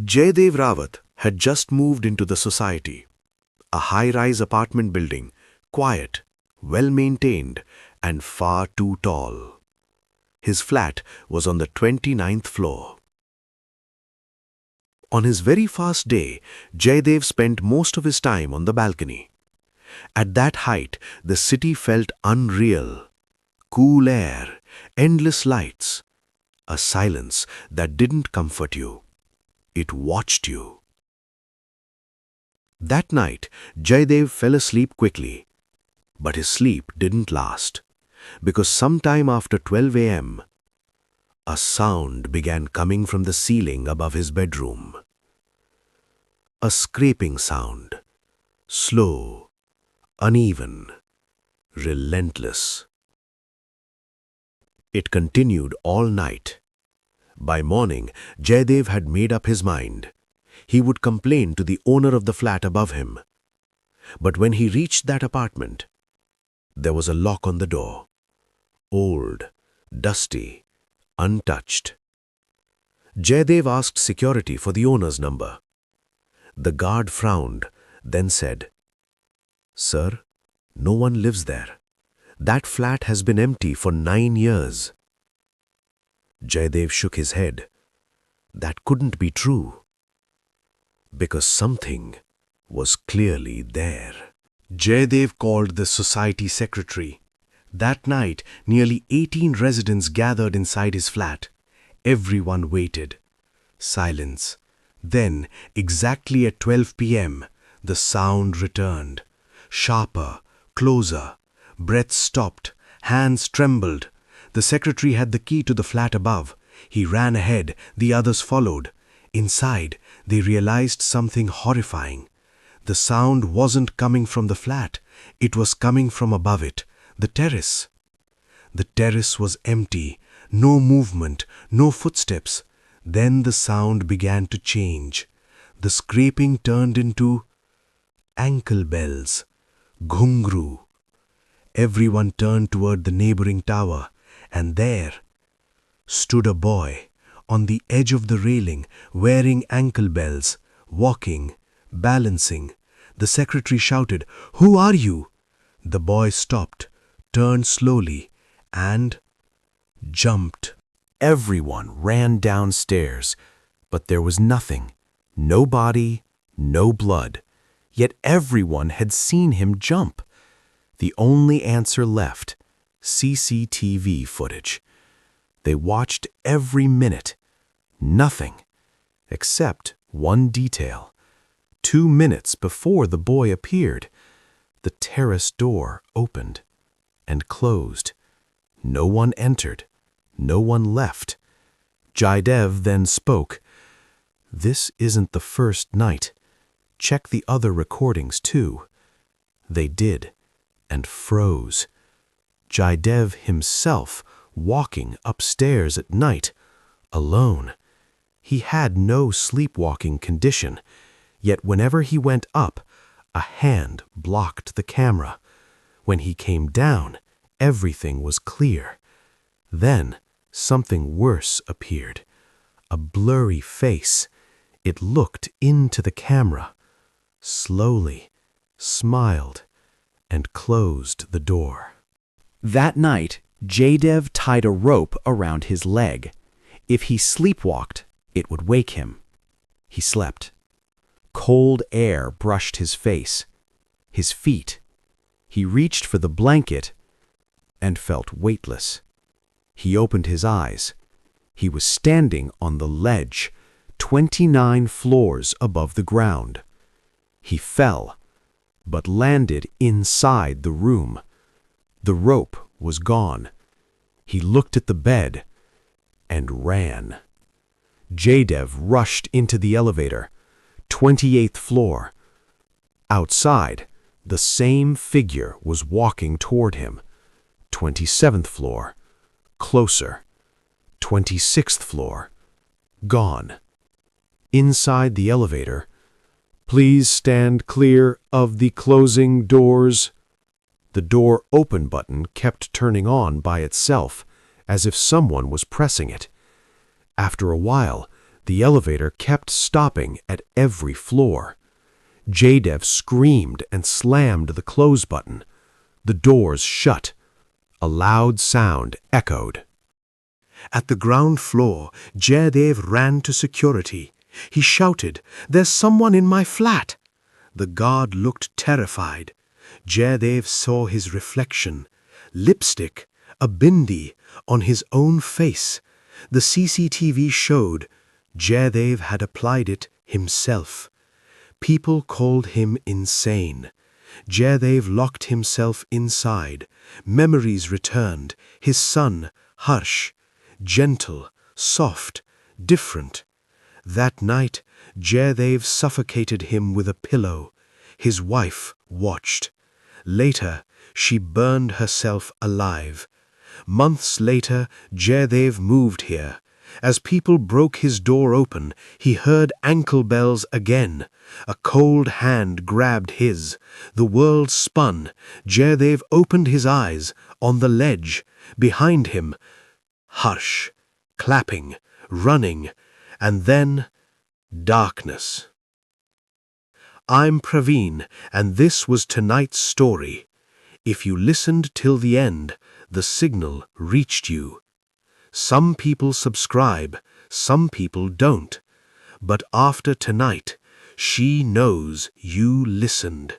Jaydev Rawat had just moved into the society, a high-rise apartment building, quiet, well-maintained, and far too tall. His flat was on the 29th floor. On his very first day, Jaydev spent most of his time on the balcony. At that height, the city felt unreal. Cool air, endless lights, a silence that didn't comfort you. It watched you. That night, Jaydev fell asleep quickly. But his sleep didn't last, because sometime after 12 a.m., a sound began coming from the ceiling above his bedroom. A scraping sound, slow, uneven, relentless. It continued all night. By morning, Jaydev had made up his mind. He would complain to the owner of the flat above him. But when he reached that apartment, there was a lock on the door. Old, dusty, untouched. Jaydev asked security for the owner's number. The guard frowned, then said, "Sir, no one lives there. That flat has been empty for 9 years." Jaydev shook his head. That couldn't be true, because something was clearly there. Jaydev called the society secretary. That night, nearly 18 residents gathered inside his flat. Everyone waited. Silence. Then, exactly at 12 p.m., the sound returned. Sharper, closer. Breath stopped. Hands trembled. The secretary had the key to the flat above. He ran ahead. The others followed. Inside, they realized something horrifying. The sound wasn't coming from the flat. It was coming from above it, the terrace. The terrace was empty. No movement, no footsteps. Then the sound began to change. The scraping turned into ankle bells, ghungru. Everyone turned toward the neighboring tower, and there stood a boy on the edge of the railing, wearing ankle bells, walking, balancing. The secretary shouted, "Who are you?" The boy stopped, turned slowly, and jumped. Everyone ran downstairs, but there was nothing. No body, no blood. Yet everyone had seen him jump. The only answer left, CCTV footage. They watched every minute. Nothing, except one detail. 2 minutes before the boy appeared, the terrace door opened and closed. No one entered. No one left. Jaydev then spoke. "This isn't the first night. Check the other recordings too." They did, and froze. Jaydev himself walking upstairs at night, alone. He had no sleepwalking condition, yet whenever he went up, a hand blocked the camera. When he came down, everything was clear. Then something worse appeared. A blurry face. It looked into the camera, slowly, smiled, and closed the door. That night, Jaydev tied a rope around his leg. If he sleepwalked, it would wake him. He slept. Cold air brushed his face, his feet. He reached for the blanket and felt weightless. He opened his eyes. He was standing on the ledge, 29 floors above the ground. He fell, but landed inside the room. The rope was gone. He looked at the bed and ran. Jaydev rushed into the elevator, 28th floor. Outside, the same figure was walking toward him. 27th floor. Closer. 26th floor. Gone. Inside the elevator, "Please stand clear of the closing doors." The door open button kept turning on by itself, as if someone was pressing it. After a while, The elevator kept stopping at every floor. Jaydev screamed and slammed the close button. The doors shut. A loud sound echoed. At the ground floor, Jaydev ran to security. He shouted, "There's someone in my flat!" The guard looked terrified. Jaydev saw his reflection. Lipstick, a bindi, on his own face. The CCTV showed Jaydev had applied it himself. People called him insane. Jaydev locked himself inside. Memories returned. His son, Harsh, gentle, soft, different. That night, Jaydev suffocated him with a pillow. His wife watched. Later, she burned herself alive. Months later, Jaydev moved here. As people broke his door open, he heard ankle bells again. A cold hand grabbed his. The world spun. Jaydev opened his eyes. On the ledge, behind him, Harsh, clapping, running, and then darkness. I'm Praveen, and this was tonight's story. If you listened till the end, the signal reached you. Some people subscribe, some people don't. But after tonight, she knows you listened.